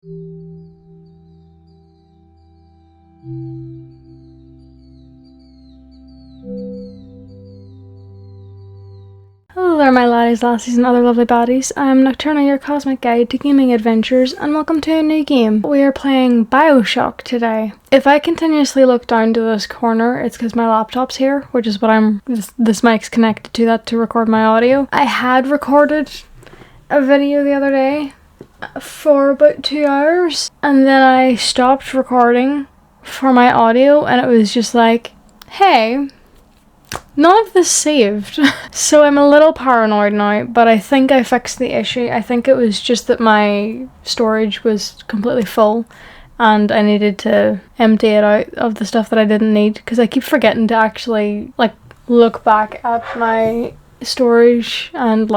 Hello there my laddies, lassies and other lovely baddies. I'm Nocturna, your cosmic guide to gaming adventures, and welcome to a new game. We are playing BioShock today. If I continuously look down to this corner, it's because my laptop's here, which is what this mic's connected to that to record my audio. I had recorded a video the other day for about 2 hours, and then I stopped recording for my audio, and it was just like, hey, none of this saved. So I'm a little paranoid now, but I think I fixed the issue. I think it was just that my storage was completely full and I needed to empty it out of the stuff that I didn't need, because I keep forgetting to actually look back at my storage and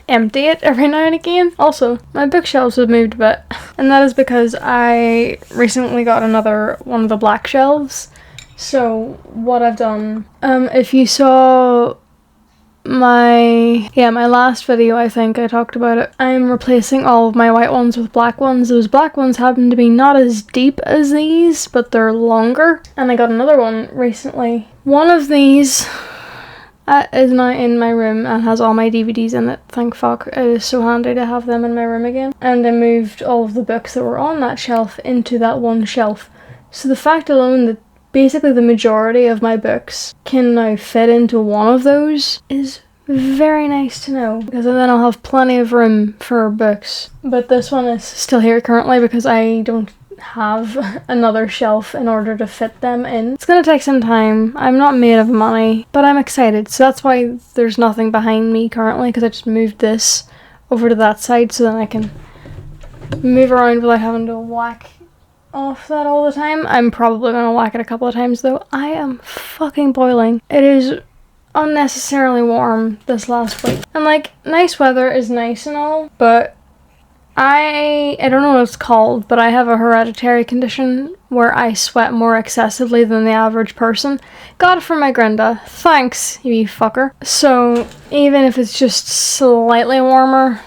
empty it every now and again. Also, my bookshelves have moved a bit, and that is because I recently got another one of the black shelves. So what I've done, if you saw my last video, I think I talked about it, I'm replacing all of my white ones with black ones. Those black ones happen to be not as deep as these, but they're longer, and I got another one recently. One of these is now in my room and has all my DVDs in it, thank fuck. It is so handy to have them in my room again. And I moved all of the books that were on that shelf into that one shelf. So the fact alone that basically the majority of my books can now fit into one of those is very nice to know, because then I'll have plenty of room for books. But this one is still here currently because I don't have another shelf in order to fit them in. It's gonna take some time. I'm not made of money, but I'm excited. So that's why there's nothing behind me currently, because I just moved this over to that side so then I can move around without having to whack off that all the time. I'm probably gonna whack it a couple of times though. I am fucking boiling. It is unnecessarily warm this last week. And nice weather is nice and all, but I don't know what it's called, but I have a hereditary condition where I sweat more excessively than the average person. Got it from my grinda. Thanks, you fucker. So even if it's just slightly warmer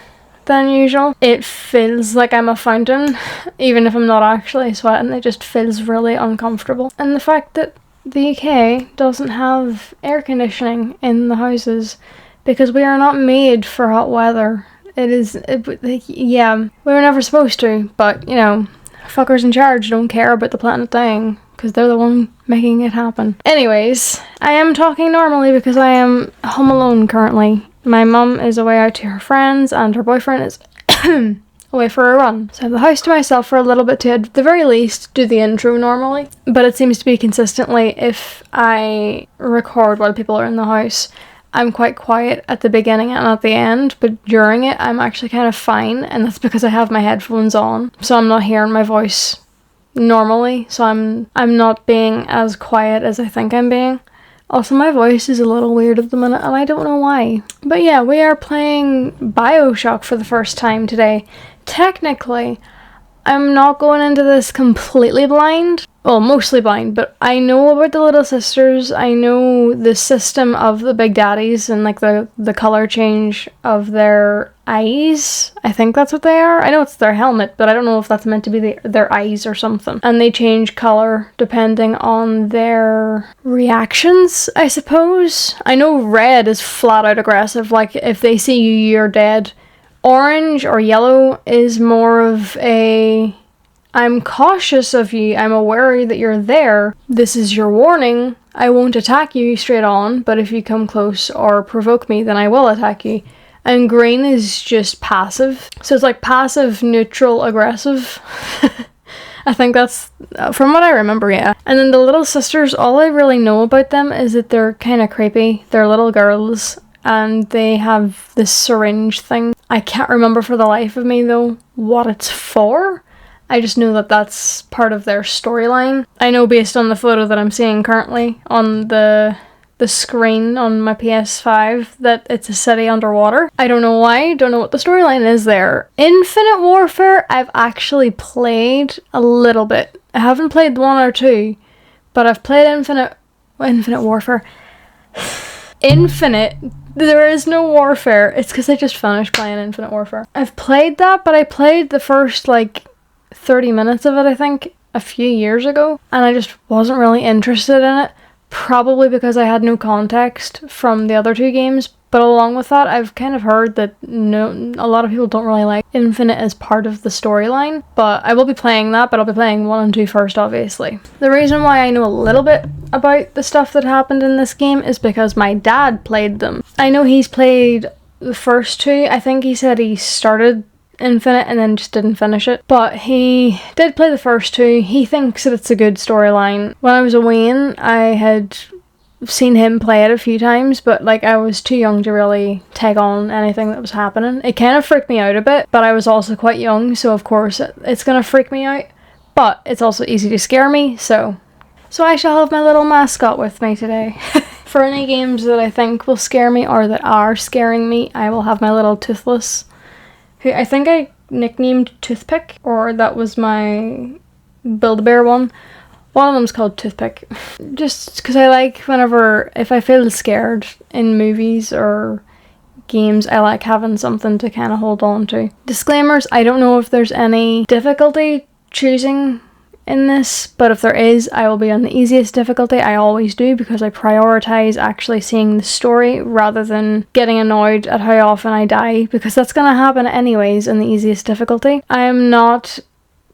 than usual, it feels like I'm a fountain, even if I'm not actually sweating. It just feels really uncomfortable. And the fact that the UK doesn't have air conditioning in the houses, because we are not made for hot weather. Yeah, we were never supposed to, but fuckers in charge don't care about the planet dying, because they're the one making it happen. Anyways, I am talking normally because I am home alone currently. My mum is away out to her friends, and her boyfriend is away for a run. So I have the house to myself for a little bit to, at the very least, do the intro normally. But it seems to be consistently, if I record while people are in the house, I'm quite quiet at the beginning and at the end, but during it, I'm actually kind of fine, and that's because I have my headphones on, so I'm not hearing my voice normally, so I'm not being as quiet as I think I'm being. Also, my voice is a little weird at the minute, and I don't know why. But yeah, we are playing BioShock for the first time today. Technically, I'm not going into this completely blind. Well, mostly blind, but I know about the little sisters. I know the system of the big daddies and the color change of their eyes. I think that's what they are. I know it's their helmet, but I don't know if that's meant to be their eyes or something. And they change color depending on their reactions, I suppose. I know red is flat out aggressive. Like, if they see you, you're dead. Orange or yellow is more of a, I'm cautious of you, I'm aware that you're there, this is your warning, I won't attack you straight on, but if you come close or provoke me, then I will attack you. And green is just passive. So it's like passive, neutral, aggressive. I think that's, from what I remember, yeah. And then the little sisters, all I really know about them is that they're kind of creepy. They're little girls, and they have this syringe thing. I can't remember for the life of me, though, what it's for. I just know that that's part of their storyline. I know based on the photo that I'm seeing currently on the screen on my PS5 that it's a city underwater. I don't know why, don't know what the storyline is there. Infinite Warfare, I've actually played a little bit. I haven't played 1 or 2, but I've played Infinite Warfare. Infinite, there is no warfare. It's because I just finished playing Infinite Warfare. I've played that, but I played the first 30 minutes of it, I think, a few years ago, and I just wasn't really interested in it, probably because I had no context from the other two games. But along with that, I've kind of heard that a lot of people don't really like Infinite as part of the storyline, but I will be playing that, but I'll be playing 1 and 2 first, obviously. The reason why I know a little bit about the stuff that happened in this game is because my dad played them. I know he's played the first two. I think he said he started Infinite and then just didn't finish it, but he did play the first two. He thinks that it's a good storyline. When I was away, I had seen him play it a few times, but like I was too young to really take on anything that was happening. It kind of freaked me out a bit, but I was also quite young, so of course it's gonna freak me out, but it's also easy to scare me, so I shall have my little mascot with me today. For any games that I think will scare me or that are scaring me, I will have my little Toothless, who I think I nicknamed Toothpick, or that was my Build-A-Bear one. One of them's called Toothpick. Just because I like if I feel scared in movies or games, I like having something to kind of hold on to. Disclaimers, I don't know if there's any difficulty choosing in this, but if there is, I will be on the easiest difficulty. I always do, because I prioritize actually seeing the story rather than getting annoyed at how often I die, because that's going to happen anyways in the easiest difficulty. I am not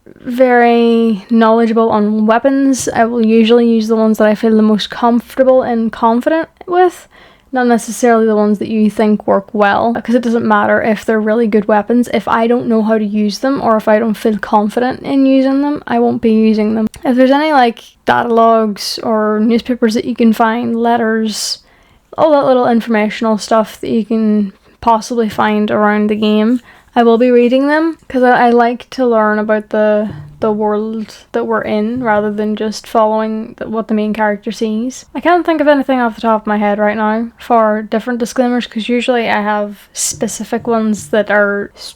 very knowledgeable on weapons. I will usually use the ones that I feel the most comfortable and confident with, not necessarily the ones that you think work well, because it doesn't matter if they're really good weapons. If I don't know how to use them, or if I don't feel confident in using them, I won't be using them. If there's any like data logs or newspapers that you can find, letters, all that little informational stuff that you can possibly find around the game, I will be reading them, because I like to learn about the world that we're in rather than just following what the main character sees. I can't think of anything off the top of my head right now for different disclaimers, because usually I have specific ones that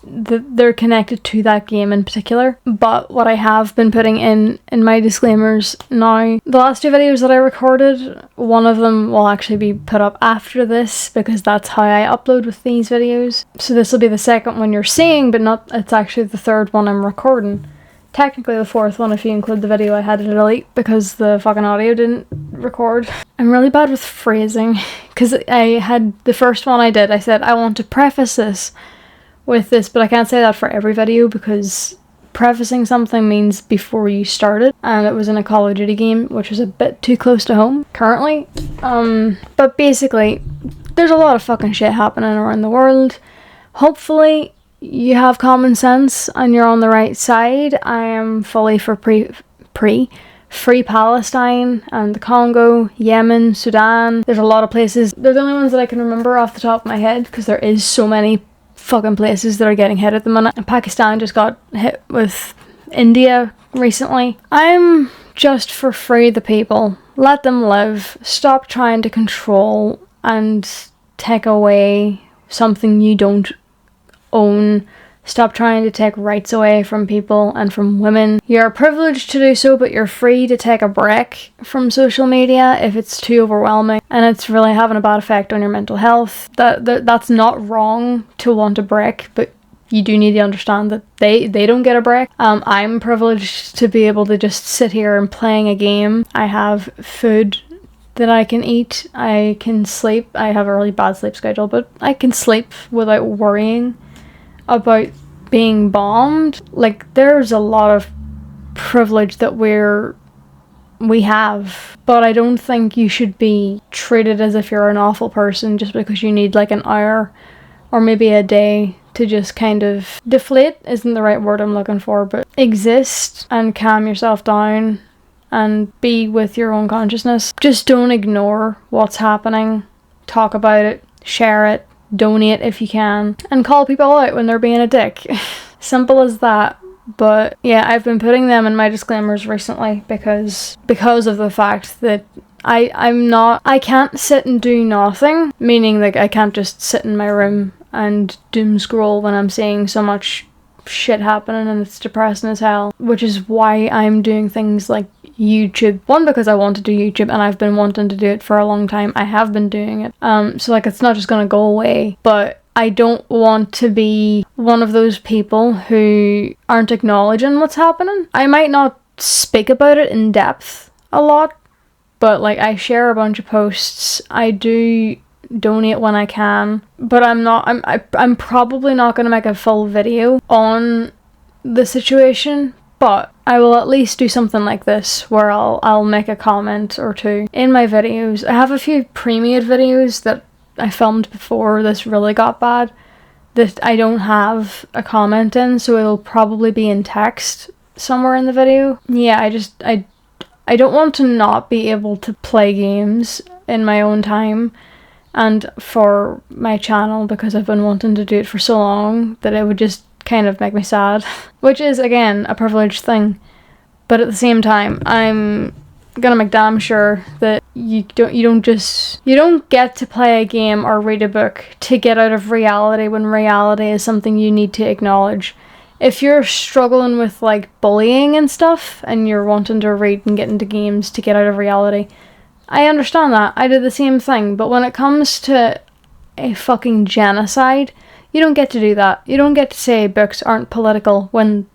they're connected to that game in particular. But what I have been putting in my disclaimers now, the last two videos that I recorded, one of them will actually be put up after this, because that's how I upload with these videos. So this will be the second one you're seeing, but it's actually the third one I'm recording. Technically the fourth one if you include the video I had to delete because the fucking audio didn't record. I'm really bad with phrasing, because I had the first one I said I want to preface this with this, but I can't say that for every video, because prefacing something means before you start it, and it was in a Call of Duty game, which was a bit too close to home currently. But basically there's a lot of fucking shit happening around the world. Hopefully you have common sense and you're on the right side. I am fully for free Palestine and the Congo, Yemen, Sudan. There's a lot of places. They're the only ones that I can remember off the top of my head, because there is so many fucking places that are getting hit at the minute. And Pakistan just got hit with India recently. I'm just for free the people. Let them live. Stop trying to control and take away something you don't own. Stop trying to take rights away from people and from women. You're privileged to do so, but you're free to take a break from social media if it's too overwhelming and it's really having a bad effect on your mental health. That's not wrong to want a break, but you do need to understand that they don't get a break. I'm privileged to be able to just sit here and playing a game. I have food that I can eat. I can sleep. I have a really bad sleep schedule, but I can sleep without worrying about being bombed. Like, there's a lot of privilege that we have, but I don't think you should be treated as if you're an awful person just because you need like an hour or maybe a day to just kind of deflate isn't the right word I'm looking for, but exist and calm yourself down and be with your own consciousness. Just don't ignore what's happening. Talk about it, share it, donate if you can, and call people out when they're being a dick. Simple as that. But yeah, I've been putting them in my disclaimers recently because of the fact that I can't sit and do nothing, meaning like I can't just sit in my room and doom scroll when I'm seeing so much shit happening and it's depressing as hell, which is why I'm doing things like YouTube. One, because I want to do YouTube and I've been wanting to do it for a long time. I have been doing it. So like it's not just gonna go away, but I don't want to be one of those people who aren't acknowledging what's happening. I might not speak about it in depth a lot, but like I share a bunch of posts. I do donate when I can, but I'm probably not going to make a full video on the situation, but I will at least do something like this where I'll make a comment or two in my videos. I have a few pre-made videos that I filmed before this really got bad that I don't have a comment in, so it'll probably be in text somewhere in the video. Yeah, I don't want to not be able to play games in my own time and for my channel, because I've been wanting to do it for so long that it would just kind of make me sad, which is again a privileged thing. But at the same time, I'm gonna make damn sure that you don't get to play a game or read a book to get out of reality when reality is something you need to acknowledge. If you're struggling with like bullying and stuff and you're wanting to read and get into games to get out of reality, I understand that. I did the same thing. But when it comes to a fucking genocide, you don't get to do that. You don't get to say books aren't political when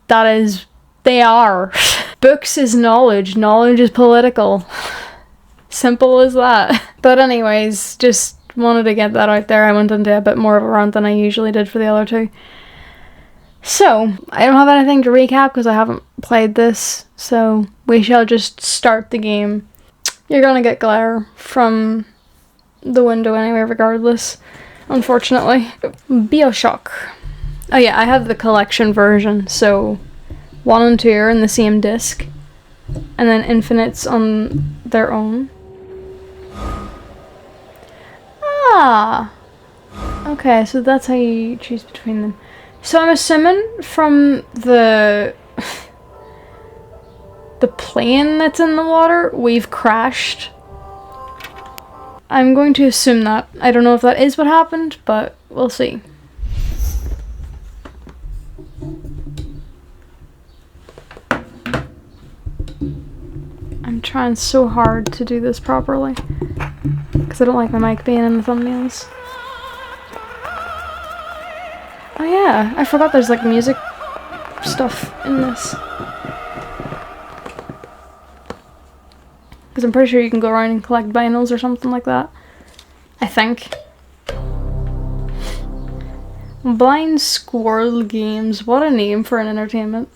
they are. Books is knowledge. Knowledge is political. Simple as that. But anyways, just wanted to get that out there. I went into a bit more of a rant than I usually did for the other two. So, I don't have anything to recap because I haven't played this, so we shall just start the game. You're gonna get glare from the window anyway, regardless, unfortunately. BioShock. Oh yeah, I have the collection version, so 1 and 2 are in the same disc, and then Infinite's on their own. Ah! Okay, so that's how you choose between them. So I'm assuming from the plane that's in the water, we've crashed. I'm going to assume that. I don't know if that is what happened, but we'll see. I'm trying so hard to do this properly because I don't like my mic being in the thumbnails. Oh yeah, I forgot there's like music stuff in this. Because I'm pretty sure you can go around and collect vinyls or something like that. I think. Blind Squirrel Games. What a name for an entertainment.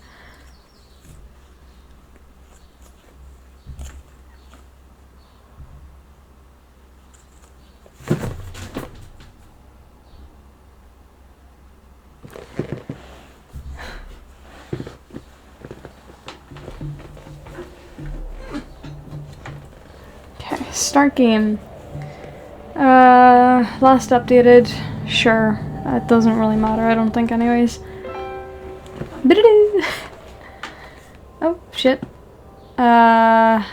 Start game. Last updated. Sure. It doesn't really matter, I don't think, anyways. Oh, shit. I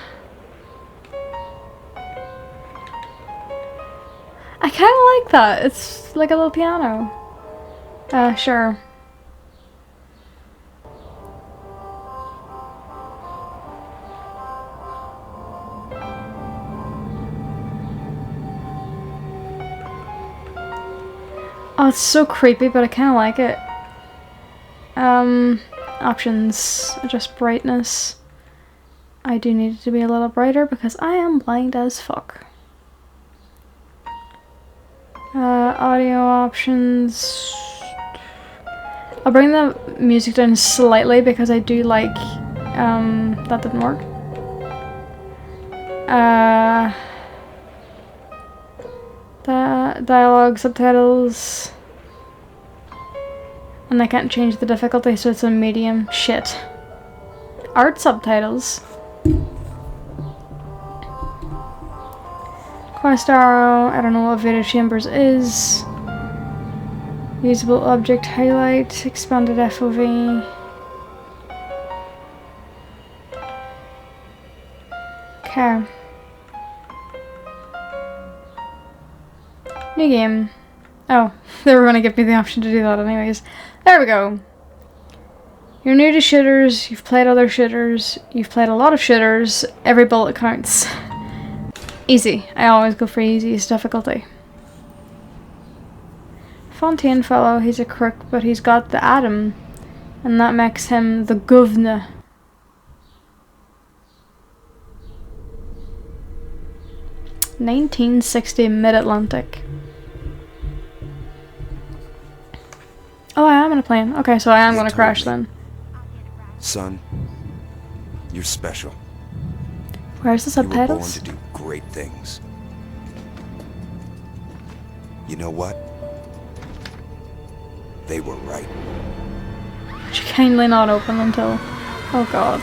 kinda like that. It's like a little piano. Sure. Oh, it's so creepy, but I kind of like it. Options. Adjust brightness. I do need it to be a little brighter because I am blind as fuck. Audio options. I'll bring the music down slightly because I do like, that didn't work. Dialogue, subtitles, and I can't change the difficulty, so it's a medium. Shit. Art subtitles. Quest arrow. I don't know what video chambers is. Usable object highlight. Expanded FOV. Okay. New game. Oh, they were going to give me the option to do that anyways. There we go. You're new to shooters, you've played other shooters, you've played a lot of shooters, every bullet counts. Easy. I always go for easiest difficulty. Fontaine fellow, he's a crook, but he's got the atom, and that makes him the governor. "1960 Mid-Atlantic." Oh, I am in a plane. Okay, so I am gonna crash then. Son, you're special. Where's the You were born subtitles? to do great things. You know what? They were right. Would you kindly not open until... Oh god.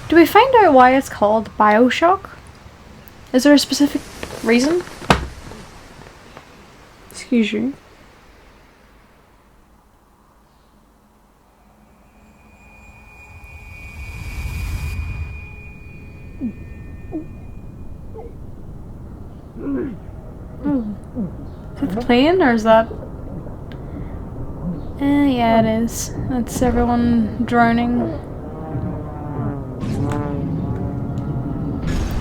Do we find out why it's called BioShock? Is there a specific reason? Excuse you. Oh. Is that the plane, or is that... yeah, it is. That's everyone drowning.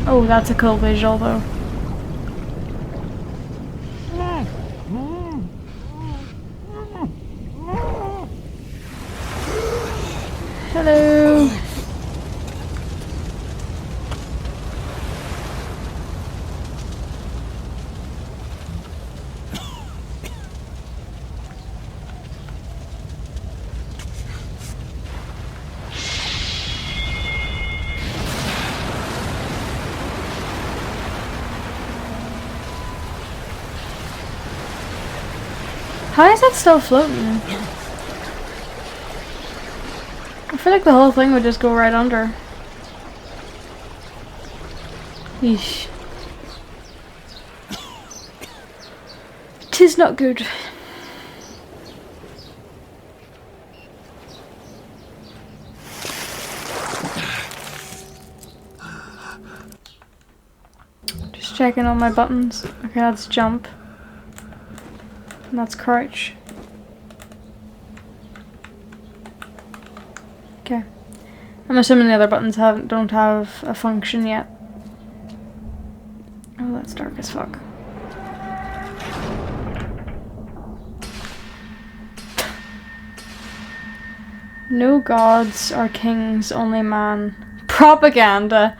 Oh, that's a cool visual, though. Hello. How is that still floating? I feel like the whole thing would just go right under. Yeesh. 'Tis not good. Just checking all my buttons. Okay, that's jump. And that's crouch. Okay. I'm assuming the other buttons don't have a function yet. Oh, that's dark as fuck. No gods or kings, only man. Propaganda.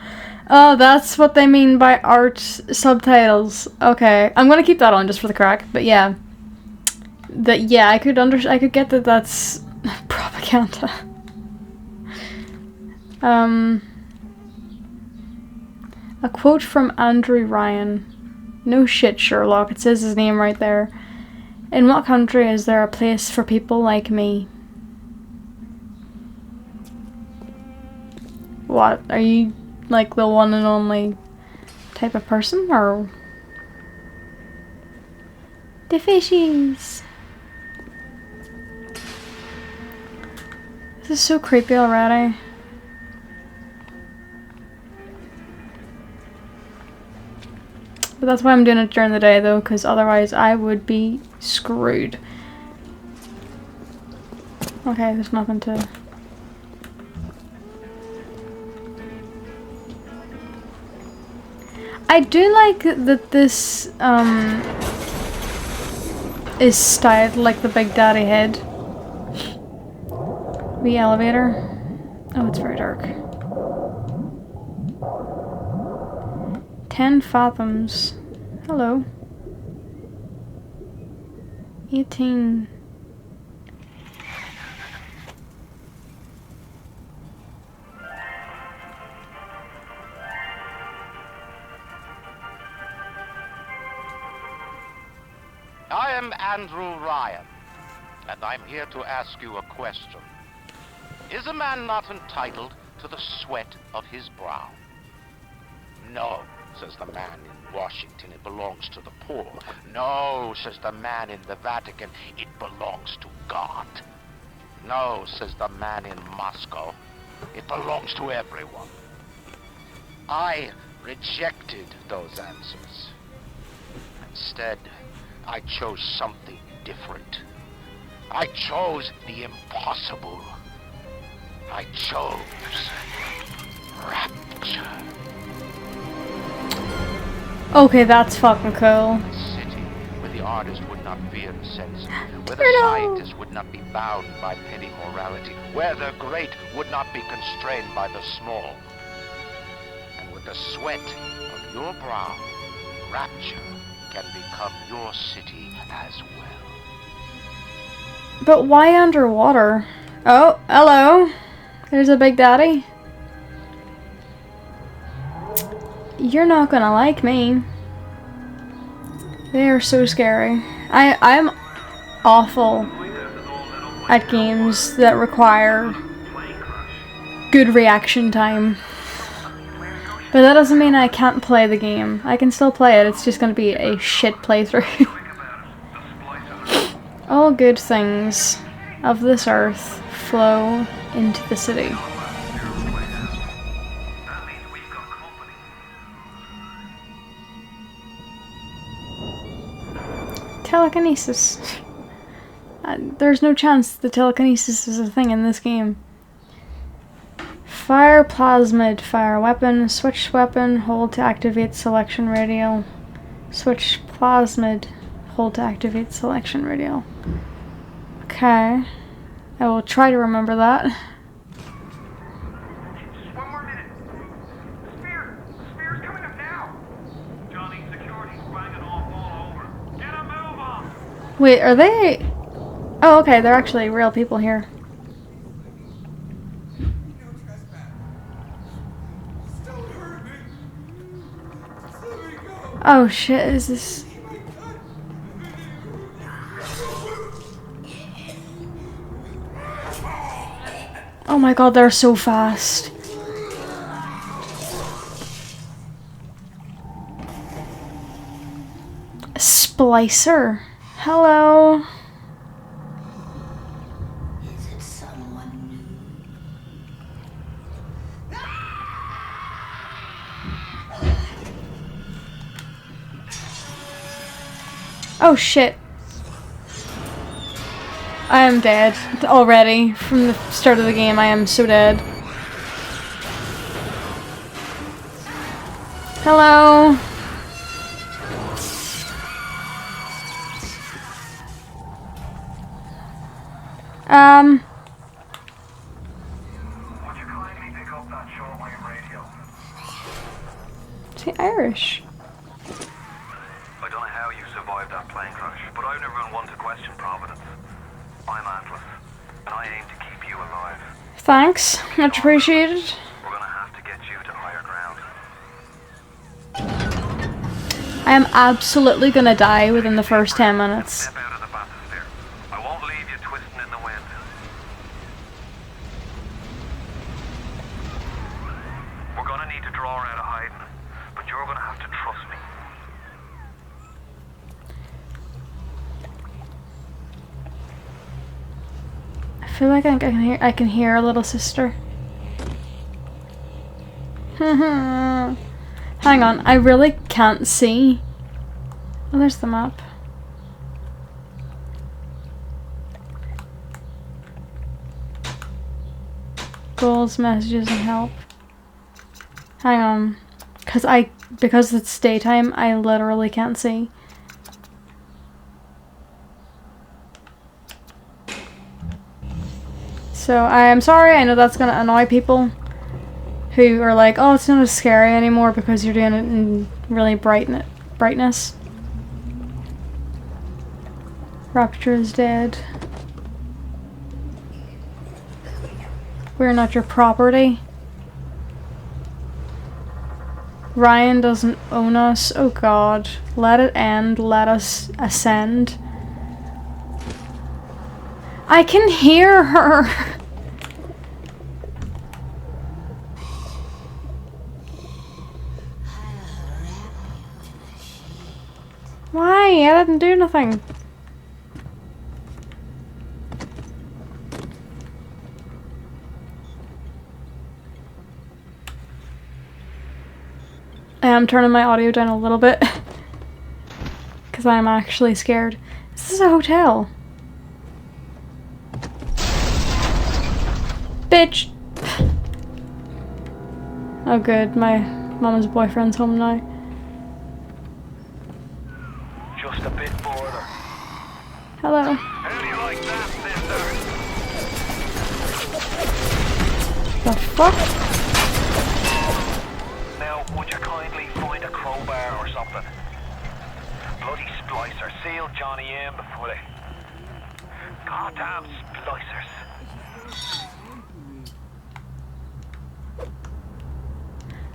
Oh, that's what they mean by art subtitles. Okay, I'm gonna keep that on just for the crack. But yeah, I could get that. That's propaganda. A quote from Andrew Ryan. No shit, Sherlock. It says his name right there. In what country is there a place for people like me? What? Are you like the one and only type of person, or? The fishies. This is so creepy already. But that's why I'm doing it during the day though, because otherwise I would be screwed. Okay, there's nothing to... I do like that this is styled like the Big Daddy head. The elevator. Oh, it's very dark. 10 fathoms. Hello. 18. I am Andrew Ryan, and I'm here to ask you a question. Is a man not entitled to the sweat of his brow? No, says the man in Washington, it belongs to the poor. No, says the man in the Vatican, it belongs to God. No, says the man in Moscow, it belongs to everyone. I rejected those answers. Instead, I chose something different. I chose the impossible. I chose rapture. Okay, that's fucking cool. A city where the artist would not fear the censor, where the Turtle. scientist would not be bound by petty morality, where the great would not be constrained by the small. And with the sweat of your brow, rapture can become your city as well. But why underwater? Oh, hello. There's a Big Daddy. You're not gonna like me. They are so scary. I'm awful at games that require good reaction time. But that doesn't mean I can't play the game. I can still play it, it's just gonna be a shit playthrough. All good things of this earth flow into the city. Telekinesis. There's no chance the telekinesis is a thing in this game. Fire plasmid, fire weapon, switch weapon, hold to activate selection radio. Switch plasmid, hold to activate selection radio. Okay. I will try to remember that. One more minute. Spear's coming up now. Johnny, security's banging off all over. Get a move on. Wait, are they... Oh, okay, they're actually real people here. Oh shit, is this... Oh my god, they're so fast. Splicer. Hello. Is it someone new? Oh shit. I am dead already. From the start of the game, I am so dead. Hello. Would you kindly pick up that shortwave radio? Is he Irish? I don't know how you survived that plane crash, but I've never been one to question Providence. I'm Atlas, and I aim to keep you alive. Thanks. Much appreciated. We're gonna have to get you to higher ground. I am absolutely gonna die within the first 10 minutes. Step out of the bathysphere. I won't leave you twisting in the wind. We're gonna need to draw her out of hiding, but you're gonna have to trust me. I feel like I can hear a little sister. Hang on, I really can't see. Oh, there's the map. Goals, messages, and help. Hang on, because it's daytime, I literally can't see. So I am sorry, I know that's gonna annoy people who are like, oh, it's not as scary anymore because you're doing it in really brightness. Rapture is dead. We're not your property. Ryan doesn't own us. Oh god. Let it end. Let us ascend. I can hear her. Why? I didn't do nothing. I am turning my audio down a little bit because I'm actually scared. This is a hotel. Bitch. Oh good, my mama's boyfriend's home now. Just a bit further. Hello. How do you like that, sister? The fuck? Now, would you kindly find a crowbar or something? Bloody splicer sealed Johnny in before they... Goddamn splicers.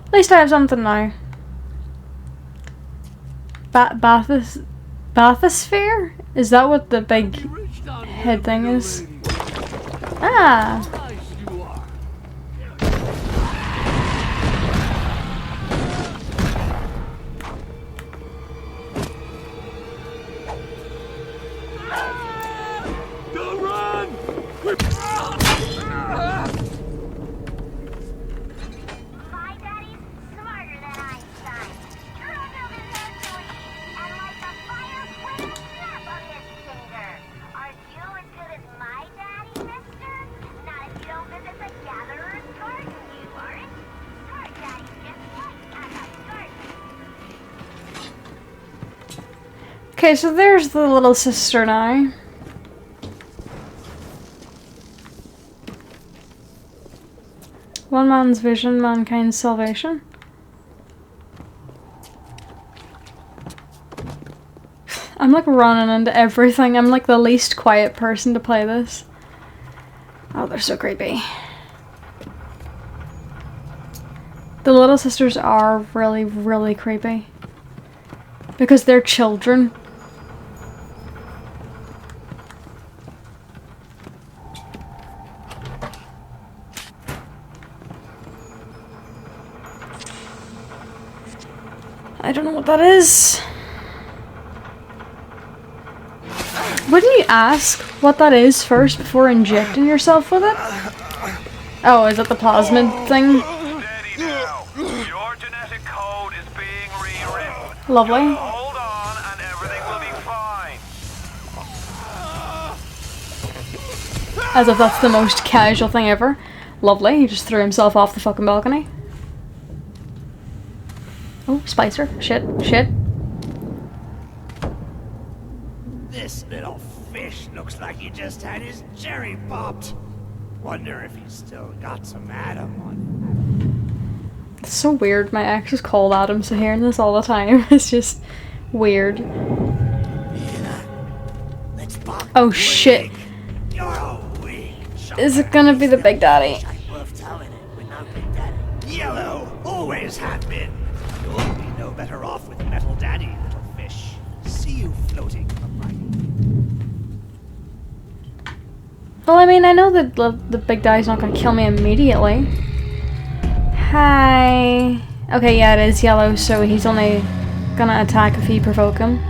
At least I have something now. Bathysphere? Is that what the big head thing is? Ah! My daddy's smarter than Einstein. Drilled over Hercules and like a fire quick snap of his finger. Are you as good as my daddy, mister? Not if you don't visit the Gatherer's Garden, you aren't. Our daddy's just like a garden. Okay, so there's the little sister now. One man's vision, mankind's salvation. I'm like running into everything. I'm like the least quiet person to play this. Oh, they're so creepy. The little sisters are really, really creepy. Because they're children. I don't know what that is. Wouldn't you ask what that is first before injecting yourself with it? Oh, is that the plasmid thing? Steady now. Your genetic code is being rewritten. Lovely. Hold on and everything will be fine. As if that's the most casual thing ever. Lovely, he just threw himself off the fucking balcony. Oh, Spicer. Shit, shit. This little fish looks like he just had his cherry popped. Wonder if he's still got some Adam on him. It's so weird. My ex is called Adam, so hearing this all the time is just weird. Let's pop Oh shit. You're a wee Is it gonna be the Big Daddy? worth telling it with no Big Daddy. Yellow always have been. You'll be no better off with Metal Daddy, little fish. See you floating upright. Well, I mean, I know that the Big Daddy's not gonna kill me immediately. Hi. Okay, yeah, it is yellow, so he's only gonna attack if you provoke him.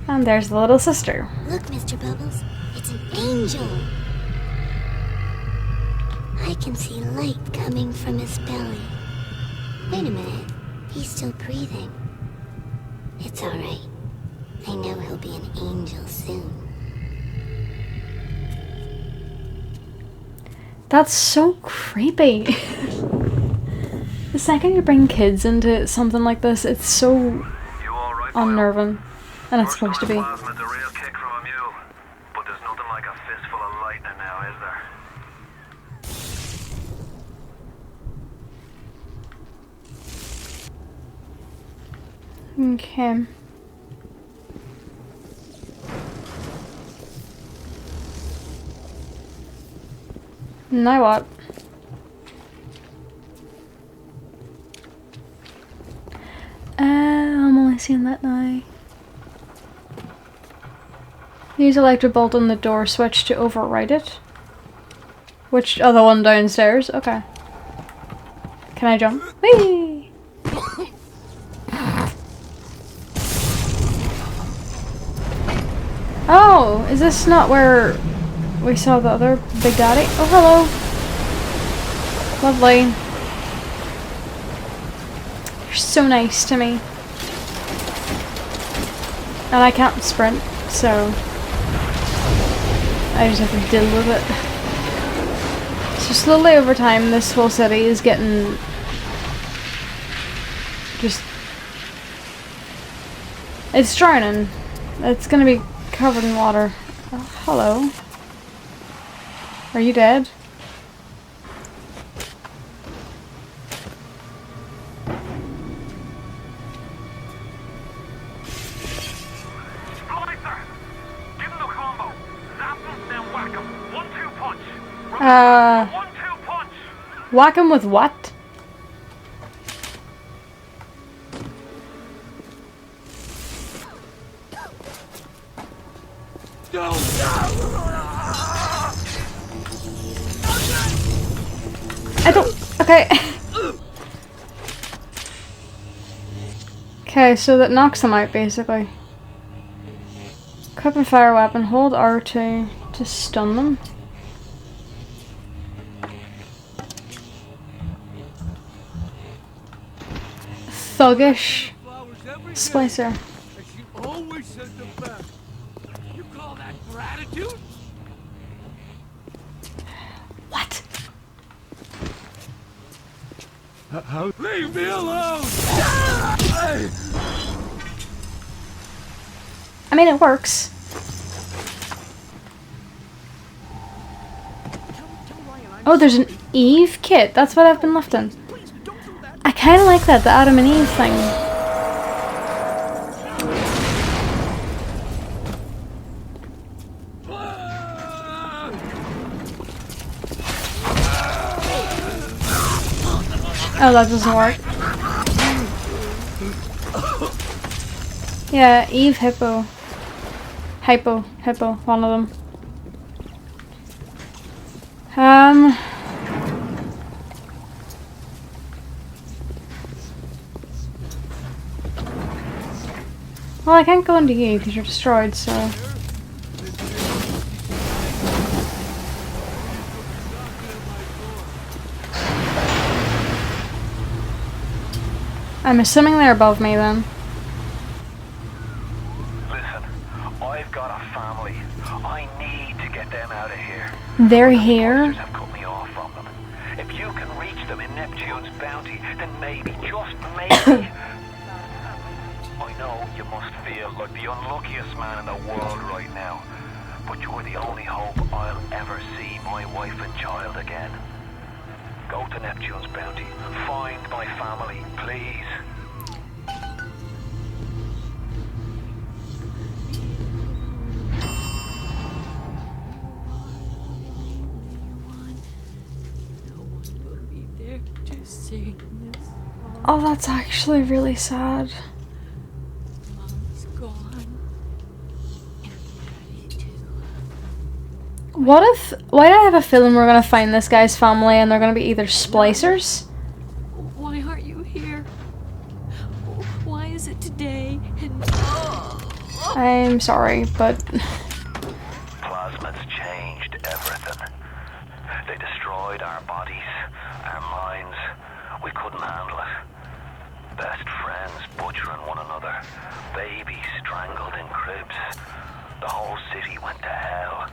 And there's the little sister. Look, Mr. Bubbles, it's an angel. I can see light coming from his belly. Wait a minute, he's still breathing. It's alright. I know he'll be an angel soon. That's so creepy. The second you bring kids into something like this, it's so You all right, unnerving. And it's supposed to be. Plasma's a real kick from a mule, but there's nothing like a fistful of lightning now, is there? Okay. Now what? I'm only seeing that now. Use electric bolt on the door switch to override it. Which other one downstairs? Okay. Can I jump? Whee! Oh, is this not where we saw the other Big Daddy? Oh, hello. Lovely. You're so nice to me. And I can't sprint, so I just have to deal with it. So slowly over time, this whole city is getting just... It's drowning. It's gonna be covered in water. Hello. Are you dead? Splicer! Give him the combo. Zap him, then whack him. 1-2 punch. Uh, 1-2 punch. whack him with what? I don't... Okay. Okay, so that knocks them out, basically. Equip a fire weapon. Hold R2 to stun them. Thuggish. Splicer. She always said the best. You call that gratitude? What? How? Leave me alone! I mean, it works. Oh, there's an Eve kit. That's what I've been left in. I kind of like that, the Adam and Eve thing. Oh, that doesn't work. Yeah, Eve, Hippo. Hypo, one of them. Well, I can't go into you because you're destroyed, so... I'm assuming they're above me then. Listen, I've got a family. I need to get them out of here. They're here? Splicers have cut me off from them. If you can reach them in Neptune's bounty, then maybe, just maybe... I know you must feel like the unluckiest man in the world right now, but you're the only hope I'll ever see my wife and child again. Go to Neptune's bounty. Find my family, please. Oh, that's actually really sad. What if... Why do I have a feeling we're gonna find this guy's family and they're gonna be either splicers? Why aren't you here? Why is it today? And I'm sorry, but... Plasmids changed everything. They destroyed our bodies, our minds. We couldn't handle it. Best friends butchering one another. Babies strangled in cribs. The whole city went to hell.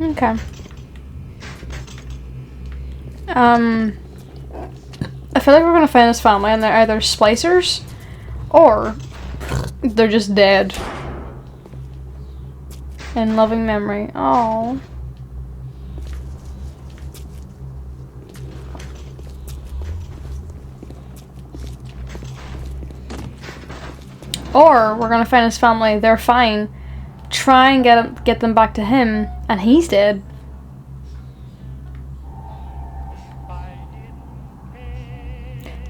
Okay. I feel like we're gonna find this family and they're either splicers or they're just dead. In loving memory. Oh. Or we're gonna find his family, they're fine. Try and get them back to him, and he's dead.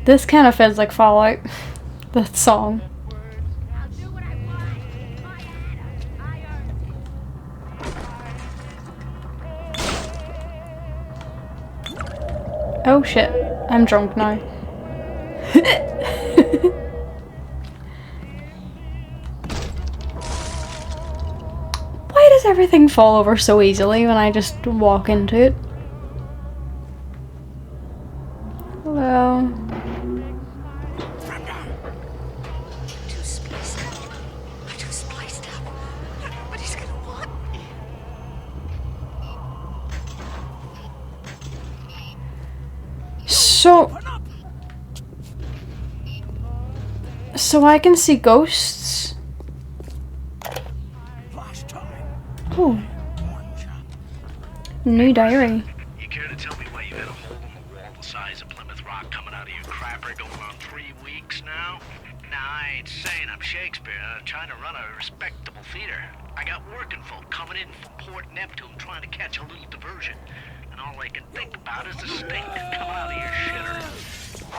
This kind of feels like Fallout. That song. I'll do what I want. My Adam, Oh shit, I'm drunk now. Why does everything fall over so easily when I just walk into it? Hello. to splice down. So I can see ghosts? Oh. New diary. You care to tell me why you had a hole in the wall the size of Plymouth Rock coming out of your crapper going on 3 weeks now? Nah, I ain't saying I'm Shakespeare. I'm trying to run a respectable theater. I got working folk coming in from Port Neptune trying to catch a little diversion. And all I can think about is the stink coming out of your shitter.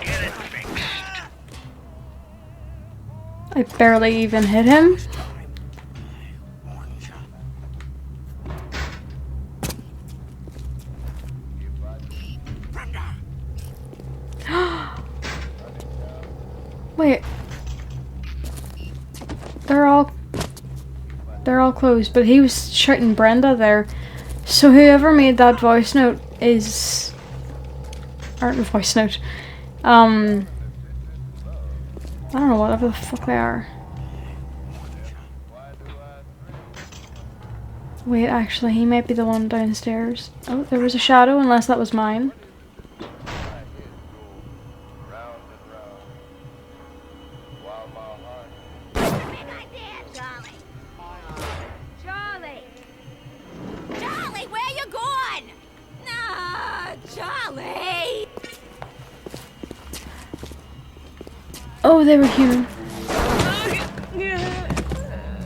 Get it fixed. I barely even hit him. Wait. They're all closed, but he was shouting Brenda there. So whoever made that voice note is... or voice note. I don't know, whatever the fuck they are. Wait, actually, he might be the one downstairs. Oh, there was a shadow, unless that was mine. Charlie! Charlie, where you going? Nah, Charlie! Oh, they were human.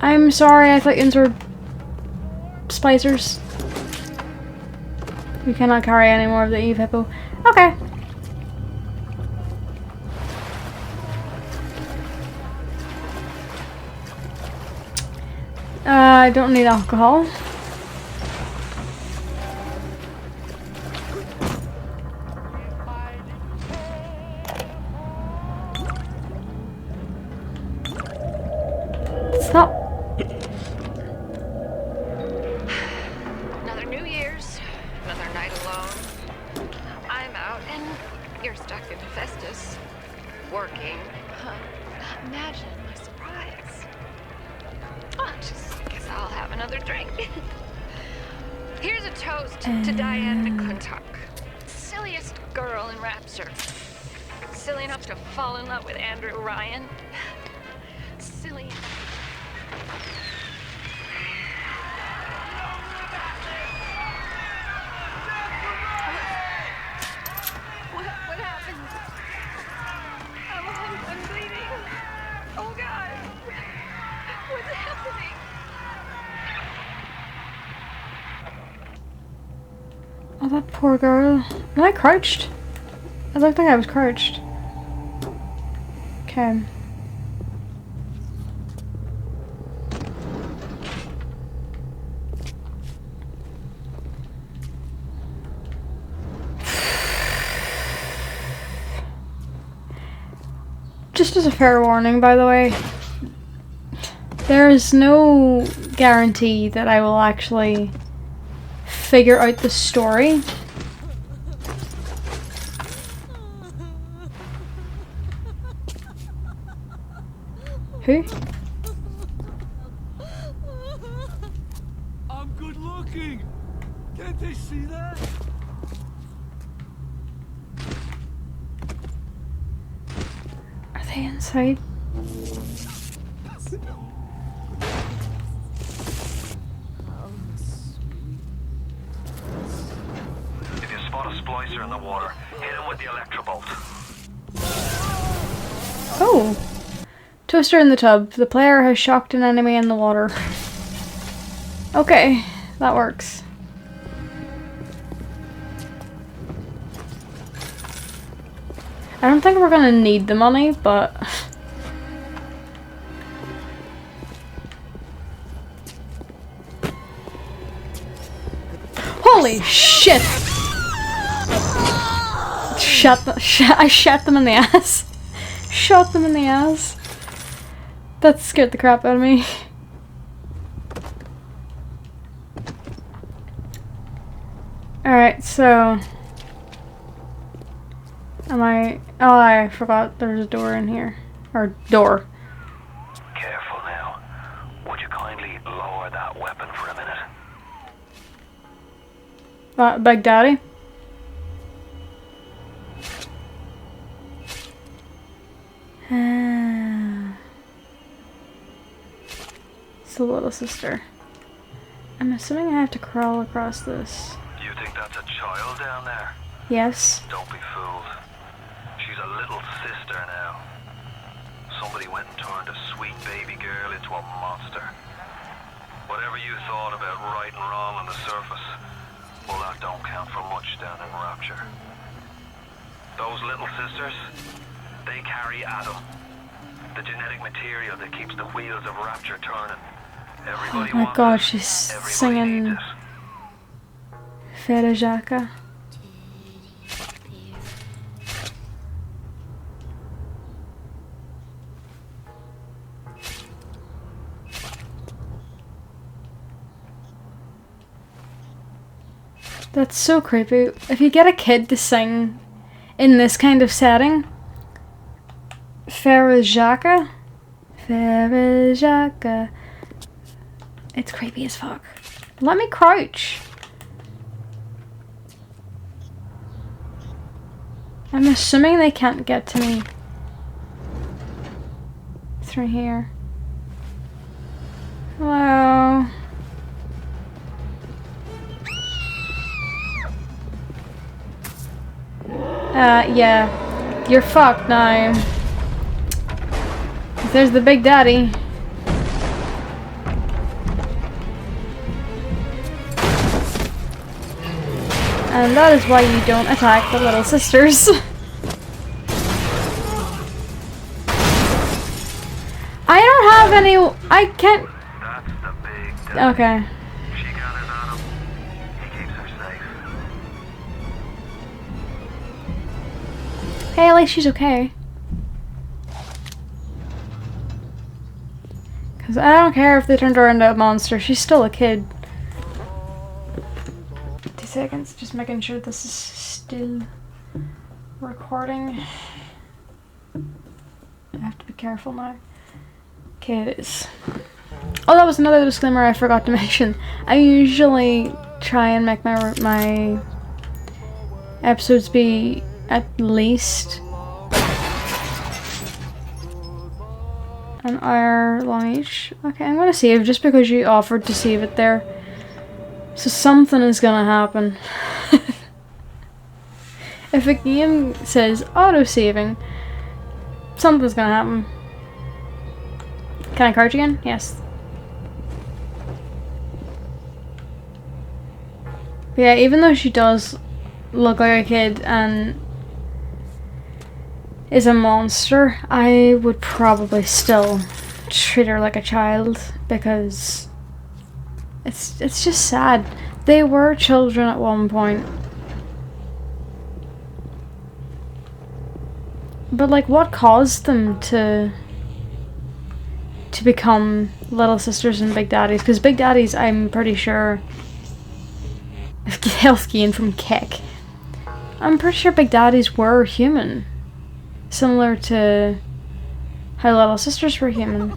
I'm sorry, I thought yous were splicers. We cannot carry any more of the Eve Hippo. Okay. I don't need alcohol. Stop. Another New Year's, another night alone. I'm out and you're stuck in Festus, working. Imagine my surprise. Oh, just guess I'll have another drink. Here's a toast to Diane McClintock, silliest girl in Rapture. Silly enough to fall in love with Andrew Ryan. Silly. What happened? I'm bleeding. Oh God. What's happening? Oh, that poor girl. Am I crouched? I looked like I was crouched. Okay. Just as a fair warning, by the way, there is no guarantee that I will actually figure out the story. Who? I'm good looking. Can't they see that? Are they inside? If you spot a splicer in the water, hit him with the electrobolt. Oh! Toaster in the tub. The player has shocked an enemy in the water. Okay, that works. I don't think we're gonna need the money, but... Holy shit! I shot them in the ass. Shot them in the ass. That scared the crap out of me. Alright, so... Am I... Oh, I forgot there's a door in here. Or door. Careful now. Would you kindly lower that weapon for a minute? Big Daddy? little sister. I'm assuming I have to crawl across this. You think that's a child down there? Yes. Don't be fooled. She's a little sister now. Somebody went and turned a sweet baby girl into a monster. Whatever you thought about right and wrong on the surface, well, that don't count for much down in Rapture. Those little sisters, they carry Adam, the genetic material that keeps the wheels of Rapture turning. Everybody Oh my wants god, it. she's Everybody singing needs it. Ferejaka. That's so creepy. If you get a kid to sing in this kind of setting, Ferejaka? Ferejaka. It's creepy as fuck. Let me crouch. I'm assuming they can't get to me through here. Hello. Yeah. You're fucked now. There's the big daddy. And that is why you don't attack the little sisters. I don't have any. I can't. That's the big daddy. Okay. She gathers Adam. He keeps her safe. Hey, at least she's okay. Because I don't care if they turned her into a monster. She's still a kid. 2 seconds. Just making sure this is still recording. I have to be careful now. Okay, it is. Oh, that was another disclaimer I forgot to mention. I usually try and make my episodes be at least an hour long each. Okay, I'm gonna save just because you offered to save it there. So something is gonna happen. If a game says auto-saving, something's gonna happen. Can I crouch again? Yes. But yeah, even though she does look like a kid and is a monster, I would probably still treat her like a child because it's just sad. They were children at one point. But like, what caused them to become little sisters and big daddies? Because big daddies, I'm pretty sure, health gain from kick. I'm pretty sure big daddies were human, similar to how little sisters were human.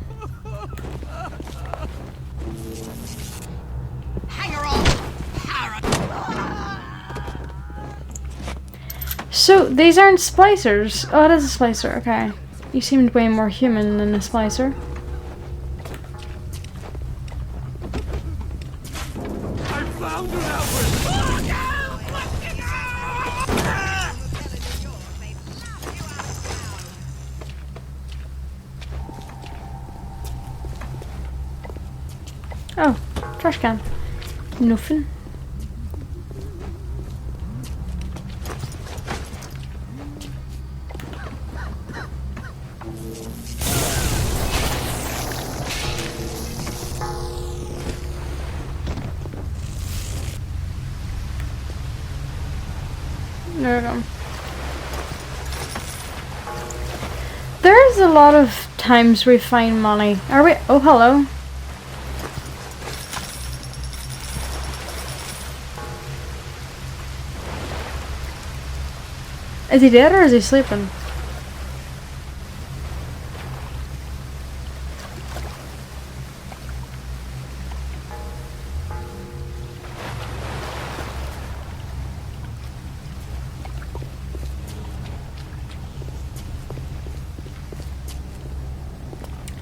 So these aren't splicers. Oh, it is a splicer. Okay, you seemed way more human than a splicer. Oh, trash can. Nothing. There we go. There's a lot of times we find money. Are we? Oh, hello. Is he dead or is he sleeping?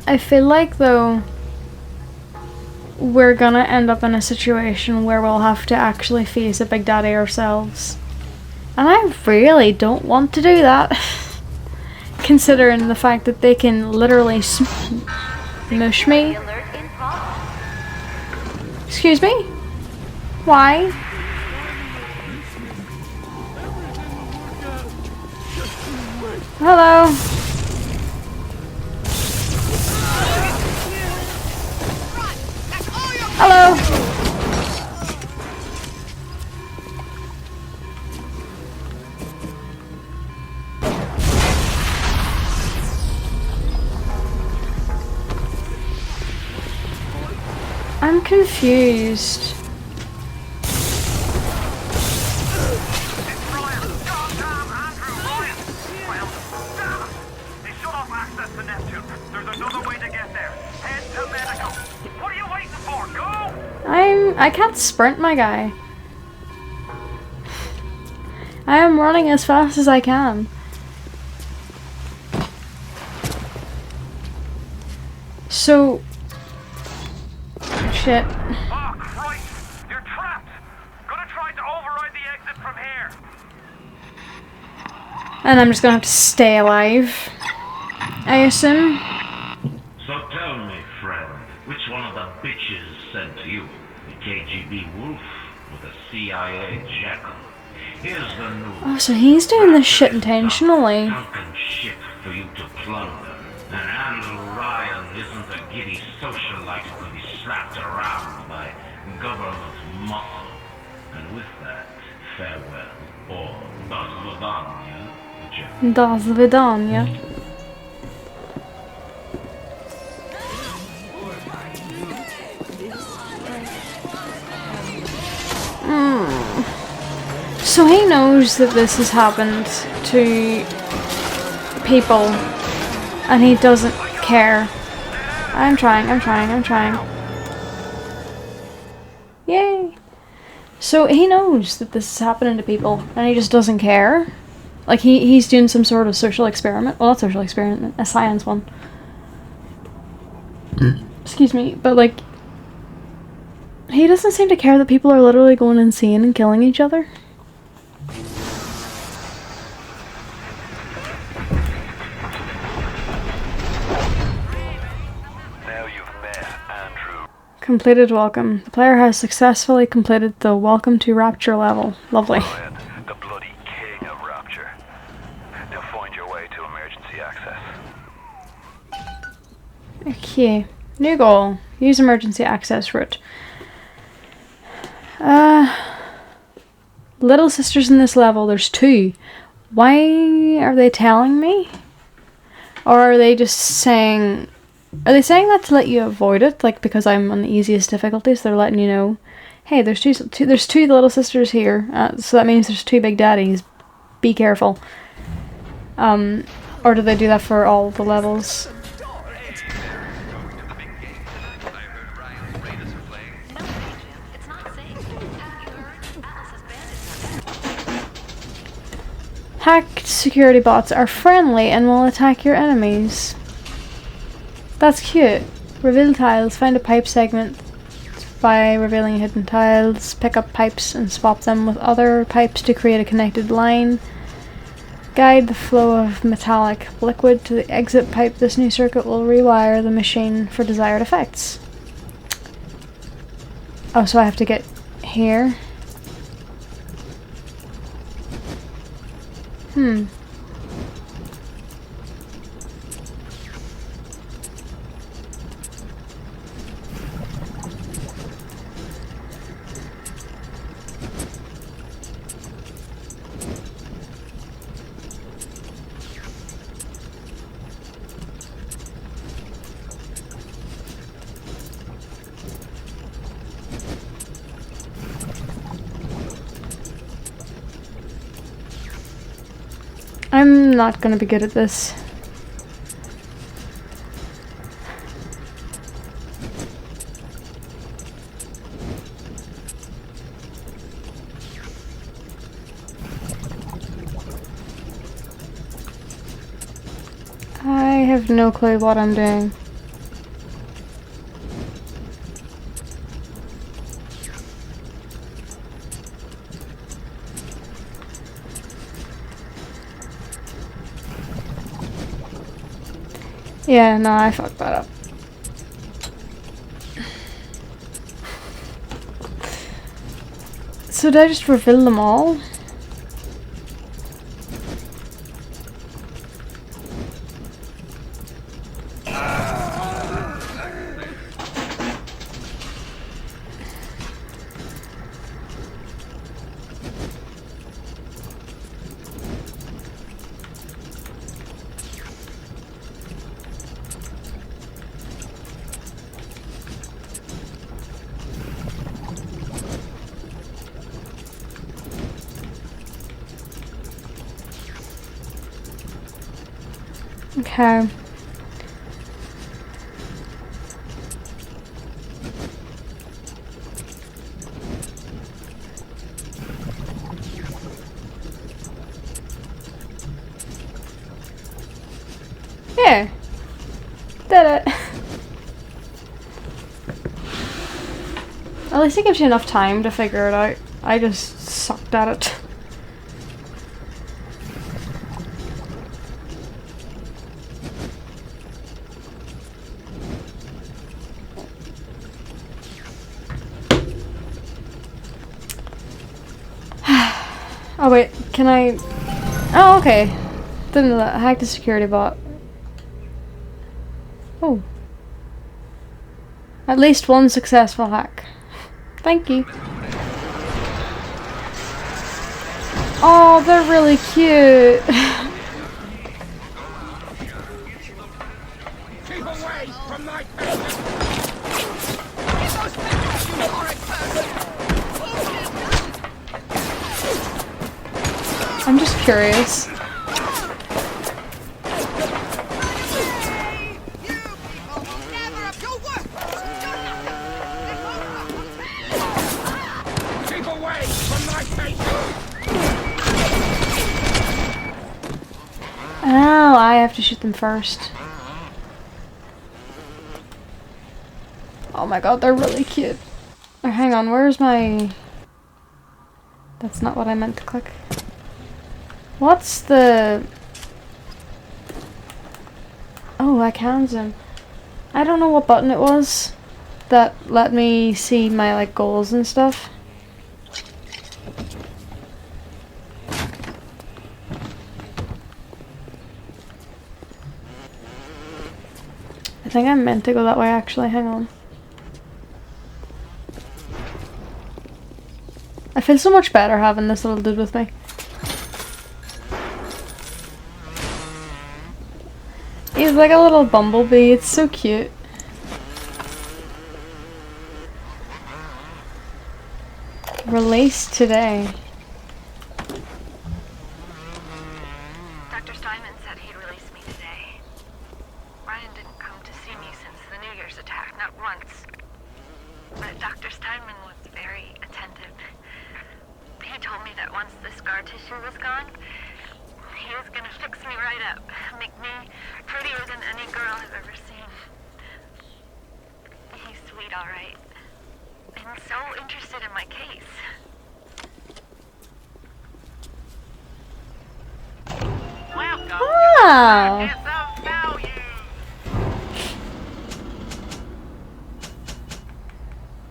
I feel like though we're gonna end up in a situation where we'll have to actually face a Big Daddy ourselves. And I really don't want to do that. Considering the fact that they can literally smush me. Excuse me? Why? Hello? Hello? I'm confused. I can't sprint, my guy. I am running as fast as I can. So... Shit. Oh, Christ! You're trapped! Gonna try to override the exit from here. And I'm just gonna have to stay alive, I assume. So tell me, friend, which one of the bitches sent you? The KGB wolf or the CIA jackal? Here's the news. Oh, so he's doing this shit intentionally. Sunken ship for you to plunder. And Andrew Ryan isn't a giddy socialite who can be slapped around by government muscle. And with that, farewell, or das vidanya, Jack. Das vidanya. So he knows that this has happened to people and he doesn't care. I'm trying. Yay! So he knows that this is happening to people and he just doesn't care. Like he's doing some sort of social experiment. Well, not social experiment, a science one. Excuse me, but like he doesn't seem to care that people are literally going insane and killing each other. Now you've met Andrew. Completed welcome. The player has successfully completed the Welcome to Rapture level. Lovely. Ryan, the bloody king of Rapture. Now find your way to emergency access. Okay. New goal. Use emergency access route. Little sisters in this level, there's 2. Why are they telling me? Or are they just saying... Are they saying that to let you avoid it? Like, because I'm on the easiest difficulties, they're letting you know, hey, there's two little sisters here, so that means there's 2 big daddies. Be careful. Or do they do that for all the levels? Hacked security bots are friendly and will attack your enemies. That's cute. Reveal tiles. Find a pipe segment by revealing hidden tiles. Pick up pipes and swap them with other pipes to create a connected line. Guide the flow of metallic liquid to the exit pipe. This new circuit will rewire the machine for desired effects. Oh, so I have to get here. I'm not gonna be good at this. I have no clue what I'm doing. Yeah, no, I fucked that up. So did I just reveal them all? Okay. Yeah. Did it. At least it gives you enough time to figure it out. I just sucked at it. Oh wait, can I... Oh, okay. Didn't know that. Hack the security bot. Oh. At least one successful hack. Thank you. Oh, they're really cute. Keep away from my I'm just curious. Keep away from my patient. Oh, I have to shoot them first. Oh my god, they're really cute. Oh, hang on, where's my... That's not what I meant to click. What's the... Oh, I can zoom. I don't know what button it was that let me see my like goals and stuff. I think I meant to go that way actually, hang on. I feel so much better having this little dude with me. He's like a little bumblebee, it's so cute. Released today. Dr. Steinman said he'd release me today. Ryan didn't come to see me since the New Year's attack, not once. But Dr. Steinman was very attentive. He told me that once the scar tissue was gone, he was gonna fix me right up, make me prettier than any girl I've ever seen. He's sweet, all right. And so interested in my case. Welcome Wow. to some value.